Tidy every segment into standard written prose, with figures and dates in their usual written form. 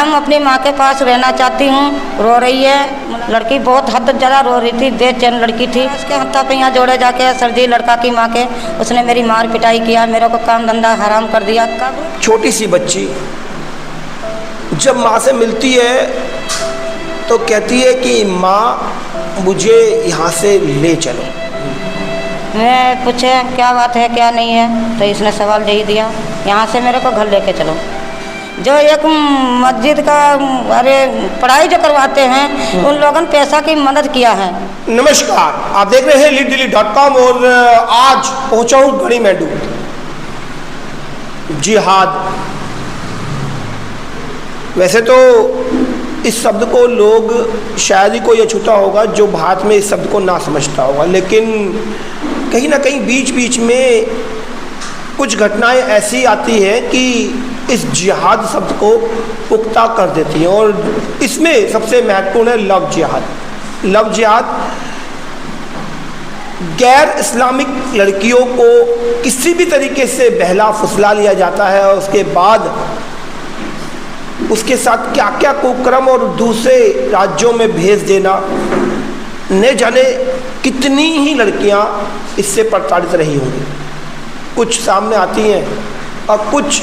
हम अपनी माँ के पास रहना चाहती हूँ। रो रही है लड़की, बहुत हद ज़्यादा रो रही थी, बेचैन लड़की थी। उसके हत्था पे यहाँ जोड़े जाके सर जी लड़का की माँ के, उसने मेरी मार पिटाई किया, मेरे को काम धंधा हराम कर दिया। कब छोटी सी बच्ची जब माँ से मिलती है तो कहती है कि माँ मुझे यहाँ से ले चलो। मैं पूछे क्या बात है क्या नहीं है, तो इसने सवाल यही दिया, यहाँ से मेरे को घर लेके चलो। जो एक मस्जिद का अरे पढ़ाई जो करवाते हैं उन लोगों ने पैसा की मदद किया है। नमस्कार, आप देख रहे हैं लीड-दिल्ली.com और आज पहुंचा हूँ गढ़ी मेंढू। जिहाद, वैसे तो इस शब्द को लोग शायद ही कोई अछूता होगा जो भारत में इस शब्द को ना समझता होगा, लेकिन कहीं ना कहीं बीच बीच में कुछ घटनाएं ऐसी आती हैं कि इस जिहाद शब्द को पुख्ता कर देती हैं। और इसमें सबसे महत्वपूर्ण है लव जिहाद। लव जिहाद गैर इस्लामिक लड़कियों को किसी भी तरीके से बहला फुसला लिया जाता है और उसके बाद उसके साथ क्या क्या कुकर्म और दूसरे राज्यों में भेज देना, न जाने कितनी ही लड़कियां इससे प्रताड़ित रही होंगी। कुछ सामने आती हैं और कुछ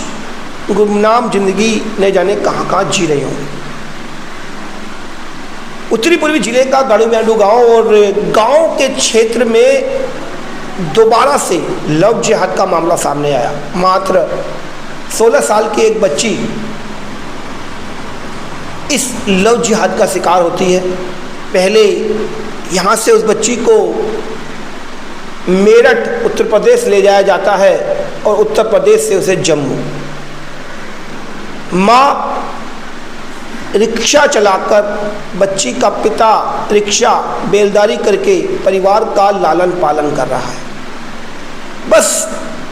गुमनाम जिंदगी न जाने कहाँ कहाँ जी रही होंगी। उत्तरी पूर्वी जिले का गढ़ी मेंढू गांव और गांव के क्षेत्र में दोबारा से लव जिहाद का मामला सामने आया। मात्र 16 साल की एक बच्ची इस लव जिहाद का शिकार होती है। पहले यहाँ से उस बच्ची को मेरठ उत्तर प्रदेश ले जाया जाता है और उत्तर प्रदेश से उसे जम्मू। माँ रिक्शा चलाकर, बच्ची का पिता रिक्शा बेलदारी करके परिवार का लालन पालन कर रहा है। बस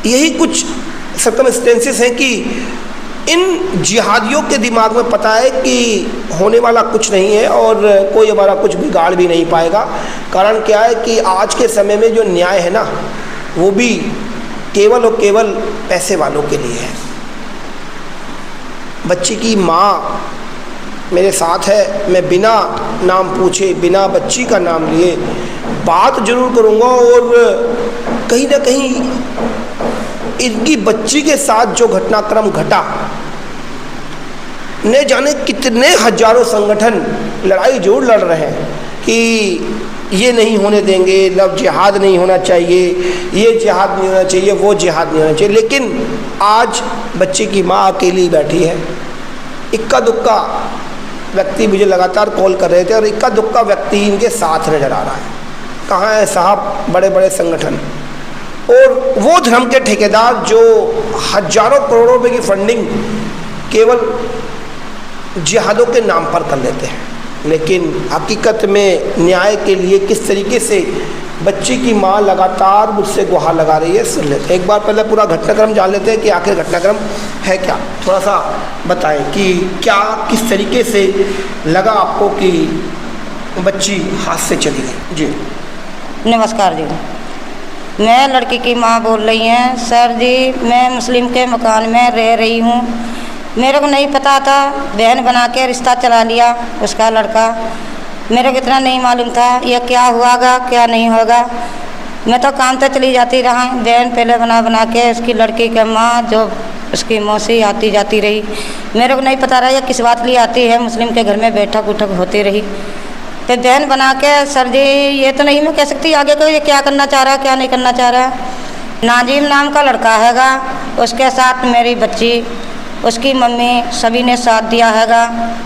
यही कुछ सर्कमस्टेंसेस हैं कि इन जिहादियों के दिमाग में पता है कि होने वाला कुछ नहीं है और कोई हमारा कुछ बिगाड़ भी नहीं पाएगा। कारण क्या है कि आज के समय में जो न्याय है ना, वो भी केवल और केवल पैसे वालों के लिए है। बच्ची की माँ मेरे साथ है, मैं बिना नाम पूछे, बिना बच्ची का नाम लिए बात जरूर करूँगा और कहीं ना कहीं इनकी बच्ची के साथ जो घटनाक्रम घटा, न जाने कितने हजारों संगठन लड़ाई जरूर लड़ रहे हैं कि ये नहीं होने देंगे, लव जिहाद नहीं होना चाहिए, ये जिहाद नहीं होना चाहिए, वो जिहाद नहीं होना चाहिए। लेकिन आज बच्चे की माँ अकेली बैठी है। इक्का दुक्का व्यक्ति मुझे लगातार कॉल कर रहे थे और इक्का दुक्का व्यक्ति इनके साथ नजर आ रहा है। कहाँ है साहब बड़े बड़े संगठन और वो धर्म के ठेकेदार जो हजारों करोड़ों रुपए की फंडिंग केवल जिहादों के नाम पर कर लेते हैं। लेकिन हकीकत में न्याय के लिए किस तरीके से बच्ची की माँ लगातार मुझसे गुहार लगा रही है, सुन लेते हैं। एक बार पहले पूरा घटनाक्रम जान लेते हैं कि आखिर घटनाक्रम है क्या। थोड़ा सा बताएं कि क्या किस तरीके से लगा आपको कि बच्ची हाथ से चली गई। जी नमस्कार जी, मैं लड़की की माँ बोल रही हैं। सर जी, मैं मुस्लिम के मकान में रह रही हूँ। मेरे को नहीं पता था, बहन बना के रिश्ता चला लिया उसका लड़का। मेरे को इतना नहीं मालूम था ये क्या हुआगा क्या नहीं होगा। मैं तो काम तो चली जाती रहा, बहन पहले बना बना के उसकी लड़की के माँ जो उसकी मौसी आती जाती रही। मेरे को नहीं पता रहा ये किस बात लिए आती है। मुस्लिम के घर में बैठक उठक होती रही, तो बहन बना के सर जी ये तो नहीं मैं कह सकती आगे को ये क्या करना चाह रहा है क्या नहीं करना चाह रहा है। नाजिम नाम का लड़का हैगा, उसके साथ मेरी बच्ची, उसकी मम्मी सभी ने साथ दिया हैगा।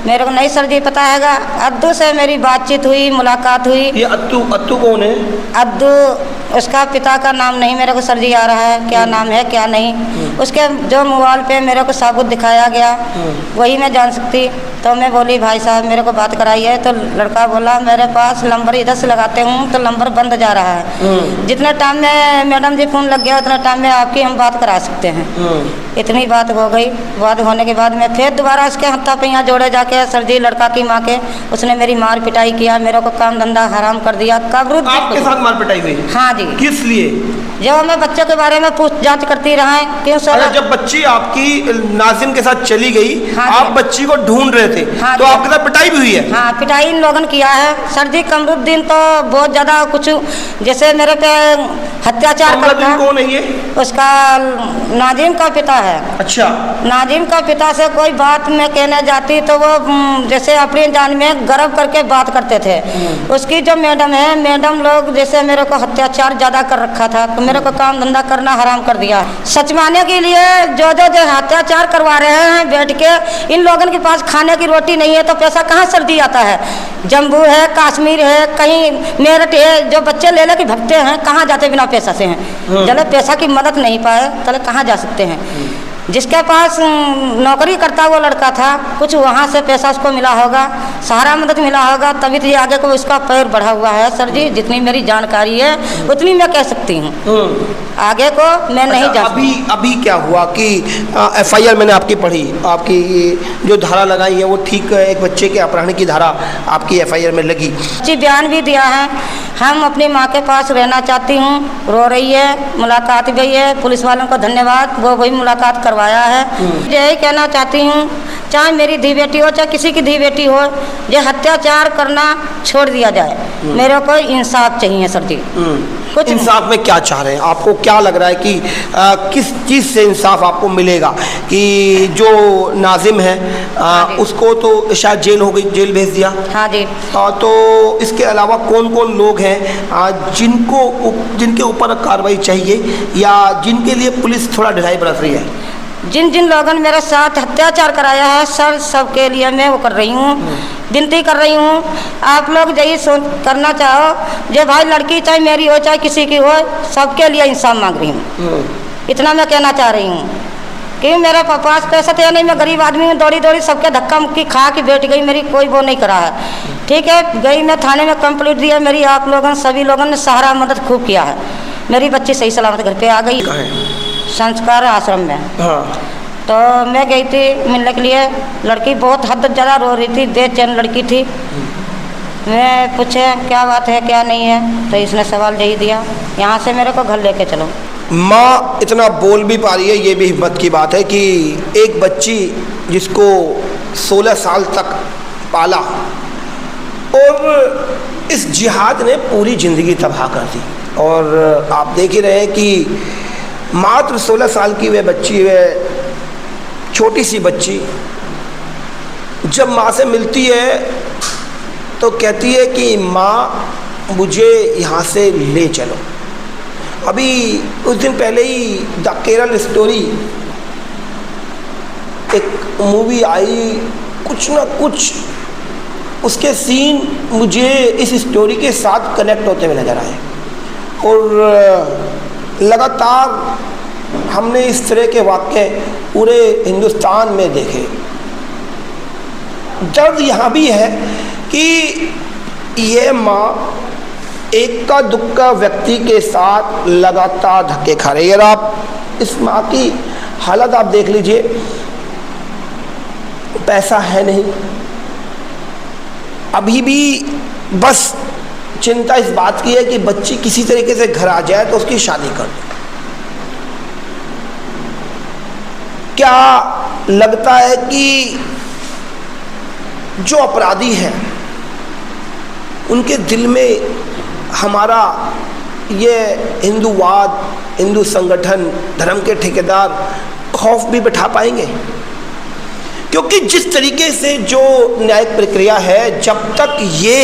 मेरे को नहीं सर जी पता हैगा। अद्दू से मेरी बातचीत हुई, मुलाकात हुई। ये अद्दू कौन है? अद्दू उसका पिता का नाम नहीं मेरे को सर जी आ रहा है, क्या नाम है क्या नहीं। उसके जो मोबाइल पे मेरे को साबुत दिखाया गया वही मैं जान सकती। तो मैं बोली भाई साहब मेरे को बात कराई है, तो लड़का बोला मेरे पास नंबर इधर से लगाते हूँ तो नंबर बंद जा रहा है। जितने टाइम में मैडम जी फ़ोन लग गया उतना टाइम में आपकी हम बात करा सकते हैं। इतनी बात हो गई। बात होने के बाद में फिर दोबारा उसके हत्था पे यहाँ जोड़े जाके सर जी लड़का की माँ के, उसने मेरी मार पिटाई किया, मेरे को काम धंधा हराम कर दिया। कब आपके साथ मार पिटाई हुई? हाँ जी। किस लिए? जब हमें बच्चों के बारे में पूछ जांच करती रहे क्यों सर। अच्छा, जब बच्ची आपकी नाजिम के साथ चली गई, हाँ आप बच्ची को ढूंढ रहे थे, हाँ तो आपके साथ पिटाई भी हुई है? हाँ, पिटाई इन लोगों ने किया है सर जी। कमरुद्दीन तो बहुत ज़्यादा कुछ जैसे मेरे पे अत्याचार करता है। कौन है ये? उसका नाजिम का पिता है। अच्छा। नाजिम का पिता से कोई बात मैं कहने जाती तो वो जैसे अपनी जान में गर्व करके बात करते थे। उसकी जो मैडम है, मैडम लोग जैसे मेरे को अत्याचार ज़्यादा कर रखा था, तो मेरे को काम धंधा करना हराम कर दिया। सचवाने के लिए जो अत्याचार करवा रहे हैं बैठ के, इन लोगों के पास खाने की रोटी नहीं है तो पैसा कहाँ से दिया जाता है? जम्मू है, कश्मीर है, कहीं मेरठ है, जो बच्चे ले लेके भगते हैं, कहाँ जाते बिना पैसा से हैं? चलो पैसा की मदद नहीं पाए चलो कहाँ जा सकते हैं? जिसके पास नौकरी करता वो लड़का था, कुछ वहाँ से पैसा उसको मिला होगा, सहारा मदद मिला होगा, तभी तो ये आगे को उसका पैर बढ़ा हुआ है सर जी। जितनी मेरी जानकारी है उतनी मैं कह सकती हूँ, आगे को मैं नहीं जा सकती। अभी क्या हुआ कि FIR मैंने आपकी पढ़ी, आपकी जो धारा लगाई है वो ठीक है, एक बच्चे के अपहरण की धारा आपकी FIR में लगी। जी, बयान भी दिया है, हम अपनी माँ के पास रहना चाहती हूँ, रो रही है, मुलाकात भी है, पुलिस वालों को धन्यवाद, वो वही मुलाकात करवाया है। यही कहना चाहती हूँ, चाहे मेरी धी बेटी हो चाहे किसी की धी बेटी हो, ये अत्याचार करना छोड़ दिया जाए। मेरे को इंसाफ चाहिए सर जी। कुछ इंसाफ में क्या चाह रहे हैं? आपको क्या लग रहा है कि किस चीज़ से इंसाफ आपको मिलेगा? कि जो नाजिम है उसको तो शायद जेल हो गई, जेल भेज दिया। हाँ जी। तो इसके अलावा कौन कौन लोग हैं जिनके ऊपर कार्रवाई चाहिए या जिनके लिए पुलिस थोड़ा ढिलाई बरत रही है? जिन जिन लोगों ने मेरे साथ अत्याचार कराया है सर, सबके लिए मैं वो कर रही हूँ, विनती कर रही हूँ। आप लोग यही करना चाहो, जो भाई लड़की चाहे मेरी हो चाहे किसी की हो, सबके लिए इंसाफ मांग रही हूँ। इतना मैं कहना चाह रही हूँ कि मेरे पास पैसा तो नहीं, मैं गरीब आदमी हूँ, दौड़ी दौड़ी सबके धक्का मुक्की खा के बैठ गई, मेरी कोई वो नहीं करा है। ठीक है, गई मैं थाने में कंप्लेंट दिया, मेरी आप लोगों सभी लोगों ने सहारा मदद खूब किया है। मेरी बच्ची सही सलामत घर पे आ गई, संस्कार आश्रम में। हाँ। तो मैं गई थी मिलने के लिए, लड़की बहुत हद ज़्यादा रो रही थी, बेचैन लड़की थी। मैं पूछे क्या बात है क्या नहीं है, तो इसने सवाल यही दिया, यहाँ से मेरे को घर लेके चलो। माँ इतना बोल भी पा रही है, ये भी हिम्मत की बात है कि एक बच्ची जिसको 16 साल तक पाला और इस जिहाद ने पूरी ज़िंदगी तबाह कर दी। और आप देख ही रहे हैं कि मात्र 16 साल की वह बच्ची, वह छोटी सी बच्ची जब माँ से मिलती है तो कहती है कि माँ मुझे यहाँ से ले चलो। अभी कुछ दिन पहले ही द केरल स्टोरी एक मूवी आई, कुछ ना कुछ उसके सीन मुझे इस स्टोरी के साथ कनेक्ट होते हुए नज़र आए। और लगातार हमने इस तरह के वाक़े पूरे हिंदुस्तान में देखे। दर्द यहाँ भी है कि ये माँ एक का दुक्का व्यक्ति के साथ लगातार धक्के खा रही है। और आप इस माँ की हालत आप देख लीजिए, पैसा है नहीं, अभी भी बस चिंता इस बात की है कि बच्ची किसी तरीके से घर आ जाए तो उसकी शादी कर दो। क्या लगता है कि जो अपराधी हैं उनके दिल में हमारा ये हिंदूवाद, हिंदू संगठन, धर्म के ठेकेदार खौफ भी बिठा पाएंगे? क्योंकि जिस तरीके से जो न्यायिक प्रक्रिया है, जब तक ये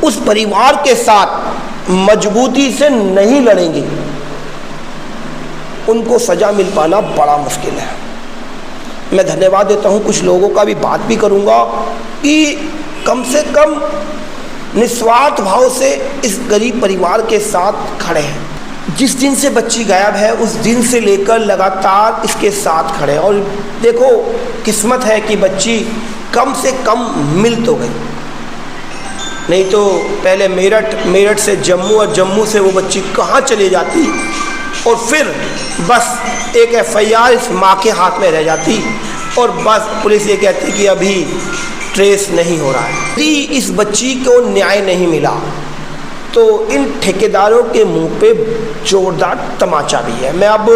उस परिवार के साथ मजबूती से नहीं लड़ेंगे, उनको सजा मिल पाना बड़ा मुश्किल है। मैं धन्यवाद देता हूँ, कुछ लोगों का भी बात भी करूँगा कि कम से कम निस्वार्थ भाव से इस गरीब परिवार के साथ खड़े हैं। जिस दिन से बच्ची गायब है उस दिन से लेकर लगातार इसके साथ खड़े हैं। और देखो, किस्मत है कि बच्ची कम से कम मिल तो गई, नहीं तो पहले मेरठ से जम्मू और जम्मू से वो बच्ची कहाँ चली जाती और फिर बस एक FIR इस माँ के हाथ में रह जाती और बस पुलिस ये कहती कि अभी ट्रेस नहीं हो रहा है। यदि इस बच्ची को न्याय नहीं मिला तो इन ठेकेदारों के मुंह पे जोरदार तमाचा भी है। मैं अब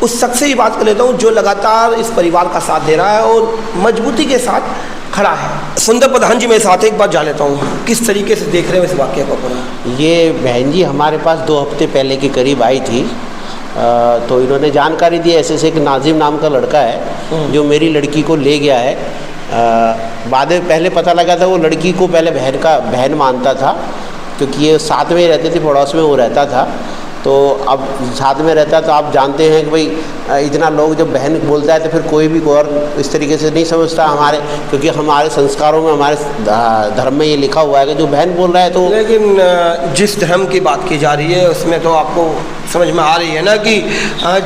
उस शख्स से ही बात कर लेता हूँ जो लगातार इस परिवार का साथ दे रहा है और मजबूती के साथ खड़ा है। सुंदर प्रधान जी मेरे साथ, एक बात जान लेता हूँ, किस तरीके से देख रहे हो इस वाक़े को अपना? ये बहन जी हमारे पास 2 हफ्ते पहले के करीब आई थी। तो इन्होंने जानकारी दी ऐसे एक नाजिम नाम का लड़का है जो मेरी लड़की को ले गया है। बाद में पहले पता लगा था वो लड़की को पहले बहन मानता था, क्योंकि ये साथ में ही रहते थे, पड़ोस में वो रहता था। तो अब साथ में रहता तो आप जानते हैं कि भाई इतना लोग जब बहन बोलता है तो फिर कोई भी और इस तरीके से नहीं समझता हमारे, क्योंकि हमारे संस्कारों में, हमारे धर्म में ये लिखा हुआ है कि जो बहन बोल रहा है तो। लेकिन जिस धर्म की बात की जा रही है उसमें तो आपको समझ में आ रही है ना कि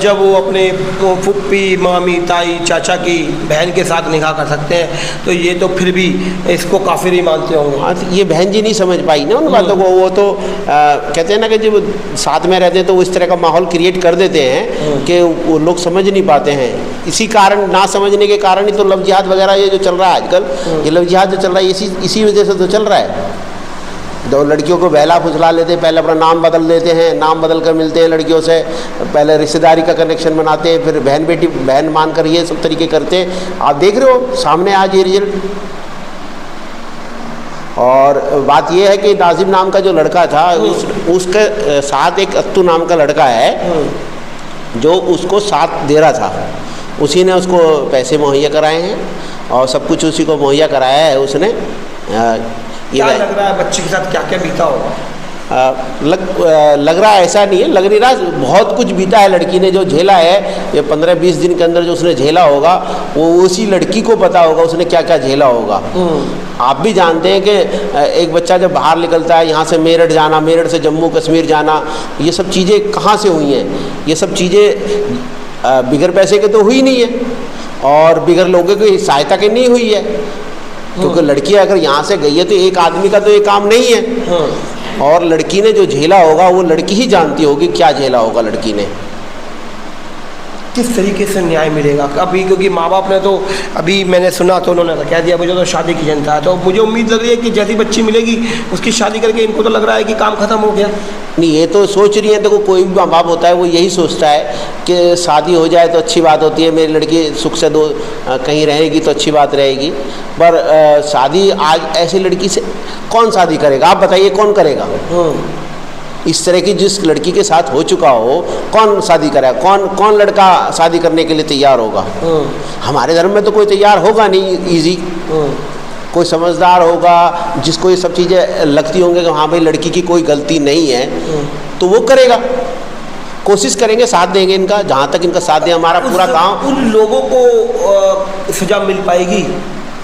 जब वो अपने फुप्पी, मामी, ताई, चाचा की बहन के साथ निकाह कर सकते हैं तो ये तो फिर भी इसको काफिर ही मानते होंगे। हाँ, तो ये बहन जी नहीं समझ पाई ना उन बातों को। वो तो कहते हैं ना कि जब साथ में रहते हैं तो वो इस तरह का माहौल क्रिएट कर देते हैं कि वो लोग समझ नहीं पाते हैं। इसी कारण, ना समझने के कारण ही तो लव जिहाद वगैरह ये जो चल रहा है आजकल, ये लव जिहाद जो चल रहा है इसी वजह से तो चल रहा है। जो लड़कियों को बहला फुसला लेते हैं, पहले अपना नाम बदल देते हैं, नाम बदल कर मिलते हैं लड़कियों से, पहले रिश्तेदारी का कनेक्शन बनाते हैं, फिर बहन बेटी बहन मानकर ये सब तरीके करते हैं। आप देख रहे हो सामने आज ये रिजल्ट। और बात ये है कि नाजिम नाम का जो लड़का था उसके साथ एक अत्तू नाम का लड़का है जो उसको साथ दे रहा था। उसी ने उसको पैसे मुहैया कराए हैं और सब कुछ उसी को मुहैया कराया है उसने। क्या लग रहा है बच्चे के साथ क्या क्या बीता होगा? लग रहा है, ऐसा नहीं है, लग नहीं रहा, बहुत कुछ बीता है लड़की ने। जो झेला है ये 15-20 दिन के अंदर जो उसने झेला होगा वो उसी लड़की को पता होगा उसने क्या क्या झेला होगा। आप भी जानते हैं कि एक बच्चा जब बाहर निकलता है, यहाँ से मेरठ जाना, मेरठ से जम्मू कश्मीर जाना, ये सब चीज़ें कहाँ से हुई हैं? ये सब चीज़ें बिगर पैसे के तो हुई नहीं है और बिगर लोगों की सहायता की नहीं हुई है, क्योंकि लड़की अगर यहाँ से गई है तो एक आदमी का तो ये काम नहीं है। और लड़की ने जो झेला होगा वो लड़की ही जानती होगी क्या झेला होगा लड़की ने। किस तरीके से न्याय मिलेगा अभी? क्योंकि माँ बाप ने तो अभी मैंने सुना तो उन्होंने कह दिया मुझे तो शादी की चिंता है, तो मुझे उम्मीद लग रही है कि जैसी बच्ची मिलेगी उसकी शादी करके इनको तो लग रहा है कि काम खत्म हो गया। नहीं, ये तो सोच रही है। देखो कोई भी माँ बाप होता है वो यही सोचता है कि शादी हो जाए तो अच्छी बात होती है, मेरी लड़की सुख से कहीं रहेगी तो अच्छी बात रहेगी। पर शादी आज ऐसी लड़की से कौन शादी करेगा? आप बताइए कौन करेगा? इस तरह की जिस लड़की के साथ हो चुका हो कौन शादी करेगा? कौन लड़का शादी करने के लिए तैयार होगा? हमारे धर्म में तो कोई तैयार होगा नहीं इजी। कोई समझदार होगा जिसको ये सब चीज़ें लगती होंगे कि हाँ भाई लड़की की कोई गलती नहीं है तो वो करेगा। कोशिश करेंगे, साथ देंगे इनका, जहाँ तक इनका साथ दे हमारा पूरा गाँव। उन लोगों को सजा मिल पाएगी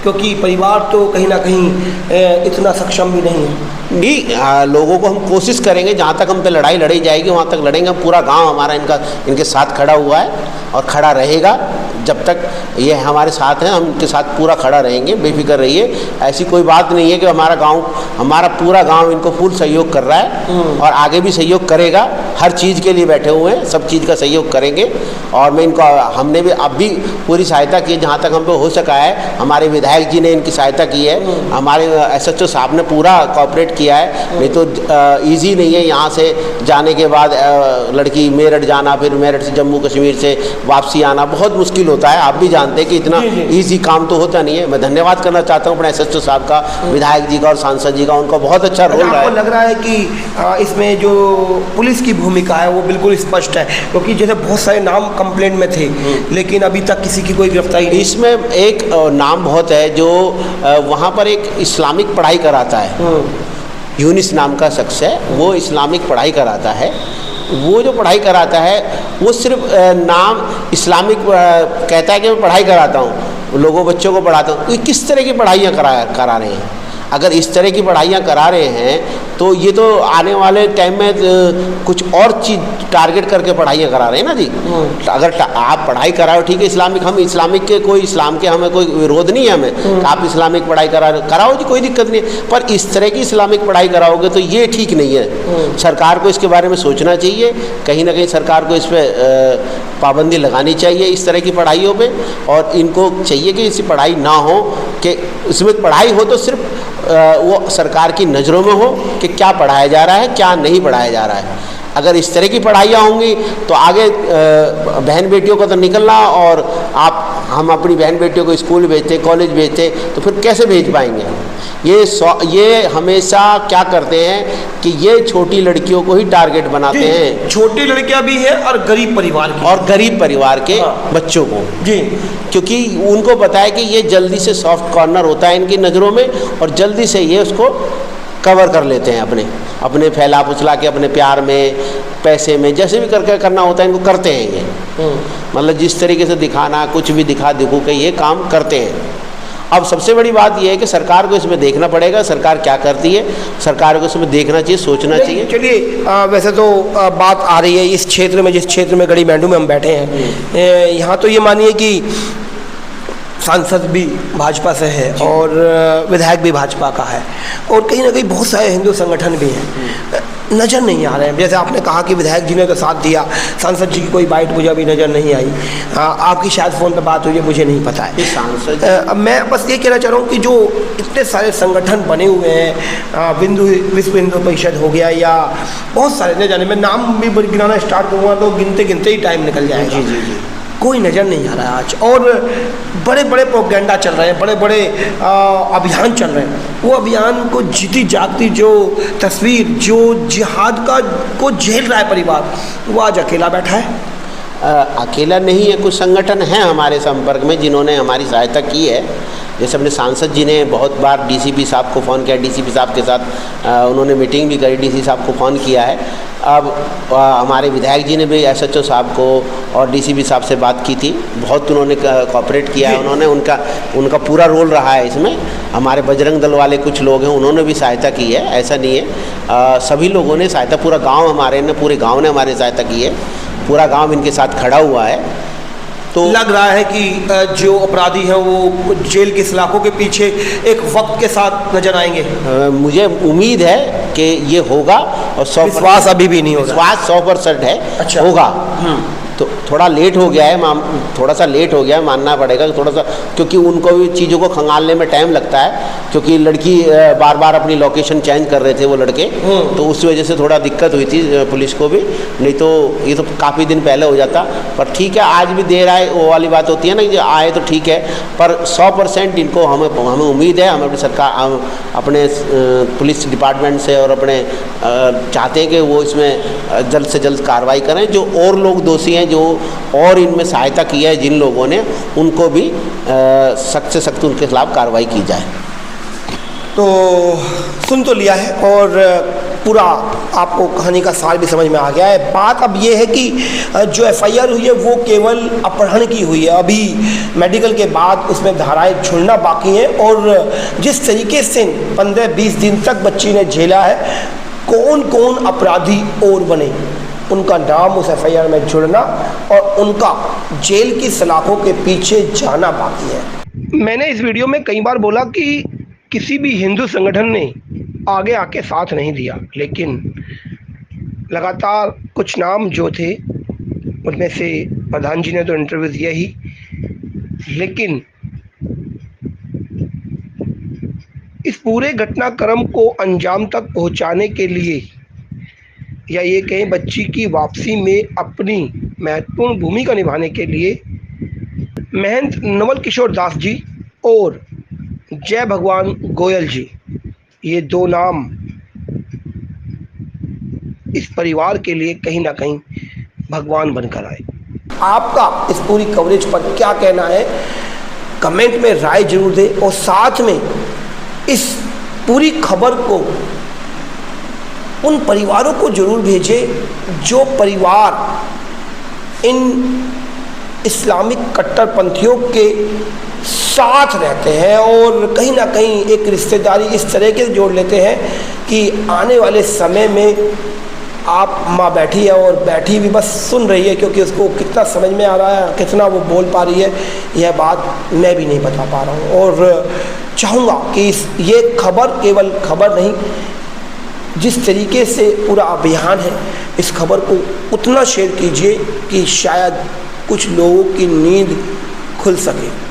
क्योंकि परिवार तो कहीं ना कहीं इतना सक्षम भी नहीं है। नहीं, लोगों को हम कोशिश करेंगे, जहाँ तक हम पे लड़ाई लड़ी जाएगी वहाँ तक लड़ेंगे। पूरा गांव हमारा इनके साथ खड़ा हुआ है और खड़ा रहेगा जब तक ये हमारे साथ हैं। हम इनके साथ पूरा खड़ा रहेंगे, बेफिक्र रहिए। ऐसी कोई बात नहीं है कि हमारा पूरा गांव इनको फुल सहयोग कर रहा है और आगे भी सहयोग करेगा। हर चीज़ के लिए बैठे हुए हैं, सब चीज़ का सहयोग करेंगे। और मैं हमने भी अब भी पूरी सहायता की जहाँ तक हम पे हो सका है। हमारे विधायक जी ने इनकी सहायता की है, हमारे SHO साहब ने पूरा कॉपरेट किया है। नहीं तो ईजी नहीं है यहाँ से जाने के बाद लड़की मेरठ जाना, फिर मेरठ से जम्मू कश्मीर से वापसी आना बहुत मुश्किल होता है। आप भी जानते हैं कि इतना ईजी काम तो होता नहीं है। मैं धन्यवाद करना चाहता हूँ अपने SHO साहब का, विधायक जी का और सांसद जी का। उनका बहुत अच्छा रोल रहा है। लग रहा है कि इसमें जो पुलिस की भूमिका है वो बिल्कुल स्पष्ट है, क्योंकि जैसे बहुत सारे नाम कंप्लेंट में थे लेकिन अभी तक किसी की कोई गिरफ्तारी नहीं। इसमें एक नाम बहुत है जो वहाँ पर एक इस्लामिक पढ़ाई कराता है। यूनिस नाम का शख्स है, वो इस्लामिक पढ़ाई कराता है। वो जो पढ़ाई कराता है वो सिर्फ नाम इस्लामिक कहता है कि मैं पढ़ाई कराता हूँ, लोगों बच्चों को पढ़ाता हूँ। ये किस तरह की पढ़ाइयाँ करा रहे हैं? अगर इस तरह की पढ़ाइयाँ करा रहे हैं तो ये तो आने वाले टाइम में कुछ और चीज़ टारगेट करके पढ़ाइयाँ करा रहे हैं ना जी। अगर आप पढ़ाई कराओ ठीक है, हम इस्लामिक के कोई इस्लाम के हमें कोई विरोध नहीं है हमें, आप इस्लामिक पढ़ाई कराओ जी, कोई दिक्कत नहीं है। पर इस तरह की इस्लामिक पढ़ाई कराओगे तो ये ठीक नहीं है। सरकार को इसके बारे में सोचना चाहिए, कहीं ना कहीं सरकार को इस पर पाबंदी लगानी चाहिए इस तरह की पढ़ाइयों पे। और इनको चाहिए कि ऐसी पढ़ाई ना हो, कि इसमें पढ़ाई हो तो सिर्फ वो सरकार की नज़रों में हो कि क्या पढ़ाया जा रहा है, क्या नहीं पढ़ाया जा रहा है। अगर इस तरह की पढ़ाइयाँ होंगी तो आगे बहन बेटियों को तो निकलना, और हम अपनी बहन बेटियों को स्कूल भेजते, कॉलेज भेजते, तो फिर कैसे भेज पाएंगे। ये हमेशा क्या करते हैं कि ये छोटी लड़कियों को ही टारगेट बनाते हैं, छोटी लड़कियां भी हैं और गरीब परिवार की, और गरीब परिवार के बच्चों को जी, क्योंकि उनको पता है कि ये जल्दी से सॉफ्ट कॉर्नर होता है इनकी नज़रों में, और जल्दी से ये उसको कवर कर लेते हैं अपने फैला फुसला के, अपने प्यार में, पैसे में, जैसे भी करके करना होता है इनको करते हैं ये। मतलब जिस तरीके से दिखाना, कुछ भी दिखू के ये काम करते हैं। अब सबसे बड़ी बात यह है कि सरकार को इसमें देखना पड़ेगा, सरकार क्या करती है, सरकार को इसमें देखना चाहिए, सोचना चाहिए। चलिए, वैसे तो बात आ रही है इस क्षेत्र में, जिस क्षेत्र में गढ़ी मेंढू में हम बैठे हैं, यहाँ तो ये मानिए कि सांसद भी भाजपा से है और विधायक भी भाजपा का है, और कहीं ना कहीं बहुत सारे हिंदू संगठन भी हैं, नज़र नहीं आ रहे हैं। जैसे आपने कहा कि विधायक जी ने तो साथ दिया, सांसद जी की कोई बाइट मुझे अभी नज़र नहीं आई। आपकी शायद फ़ोन पे बात हुई है, मुझे नहीं पता है। सांसद मैं बस ये कहना चाह रहा हूँ कि जो इतने सारे संगठन बने हुए हैं, विश्व हिंदू परिषद हो गया, या बहुत सारे, न जाने मैं नाम भी गिनाना स्टार्ट करूँगा तो गिनते ही टाइम निकल जाएगा। जी, कोई नज़र नहीं आ रहा है आज, और बड़े बड़े प्रोपेगेंडा चल रहे हैं, बड़े बड़े अभियान चल रहे हैं। वो अभियान को जीती जागती जो तस्वीर, जो जिहाद को झेल रहा है परिवार, वो आज अकेला बैठा है। अकेला नहीं है, कुछ संगठन हैं हमारे संपर्क में जिन्होंने हमारी सहायता की है। जैसे अपने सांसद जी ने बहुत बार डीसीपी साहब को फ़ोन किया, डीसीपी साहब के साथ उन्होंने मीटिंग भी करी, डीसी साहब को फ़ोन किया है। अब हमारे विधायक जी ने भी एसएचओ साहब को और डीसीपी साहब से बात की थी, बहुत उन्होंने कोऑपरेट किया है, उन्होंने उनका पूरा रोल रहा है इसमें। हमारे बजरंग दल वाले कुछ लोग हैं, उन्होंने भी सहायता की है, ऐसा नहीं है, सभी लोगों ने सहायता, पूरा गाँव पूरे गाँव ने हमारी सहायता की है, पूरा गाँव इनके साथ खड़ा हुआ है। तो लग रहा है कि जो अपराधी हैं वो जेल की सलाखों के पीछे एक वक्त के साथ नजर आएंगे। मुझे उम्मीद है कि ये होगा, और विश्वास अभी भी नहीं होगा, विश्वास 100% है। अच्छा। होगा। तो थोड़ा लेट हो गया है, थोड़ा सा लेट हो गया है, मानना पड़ेगा थोड़ा सा, क्योंकि उनको भी चीज़ों को खंगालने में टाइम लगता है, क्योंकि लड़की बार बार अपनी लोकेशन चेंज कर रहे थे वो लड़के, तो उस वजह से थोड़ा दिक्कत हुई थी पुलिस को भी, नहीं तो ये तो काफ़ी दिन पहले हो जाता। पर ठीक है, आज भी देर आए, वो वाली बात होती है ना कि आए तो ठीक है, पर 100% इनको हमें उम्मीद है, हम अपनी सरकार, हम अपने पुलिस डिपार्टमेंट से और अपने चाहते हैं कि वो इसमें जल्द से जल्द कार्रवाई करें। जो और लोग दोषी हैं, जो और इनमें सहायता की है जिन लोगों ने, उनको भी सख्त से सख्त उनके खिलाफ कार्रवाई की जाए। तो सुन तो लिया है, और पूरा आपको कहानी का सार भी समझ में आ गया है। बात अब ये है कि जो एफआईआर हुई है वो केवल अपहरण की हुई है, अभी मेडिकल के बाद उसमें धाराएं जुड़ना बाकी हैं, और जिस तरीके से 15-20 दिन तक बच्ची ने झेला है, कौन कौन अपराधी और बने, उनका नाम उस एफआईआर में जुड़ना और उनका जेल की सलाखों के पीछे जाना बाकी है। मैंने इस वीडियो में कई बार बोला कि किसी भी हिंदू संगठन ने आगे आके साथ नहीं दिया, लेकिन लगातार कुछ नाम जो थे उनमें से प्रधान जी ने तो इंटरव्यू दिया ही, लेकिन इस पूरे घटनाक्रम को अंजाम तक पहुंचाने के लिए, या ये कहें बच्ची की वापसी में अपनी महत्वपूर्ण भूमिका निभाने के लिए, महंत नवल किशोर दास जी और जय भगवान गोयल जी, ये दो नाम इस परिवार के लिए कहीं ना कहीं भगवान बनकर आए। आपका इस पूरी कवरेज पर क्या कहना है, कमेंट में राय जरूर दें, और साथ में इस पूरी खबर को उन परिवारों को जरूर भेजें जो परिवार इन इस्लामिक कट्टरपंथियों के साथ रहते हैं, और कहीं ना कहीं एक रिश्तेदारी इस तरह के जोड़ लेते हैं कि आने वाले समय में आप माँ बैठी है और बैठी भी बस सुन रही है, क्योंकि उसको कितना समझ में आ रहा है, कितना वो बोल पा रही है, यह बात मैं भी नहीं बता पा रहा हूँ। और चाहूँगा कि ये खबर केवल खबर नहीं, जिस तरीके से पूरा अभियान है, इस खबर को उतना शेयर कीजिए कि शायद कुछ लोगों की नींद खुल सके।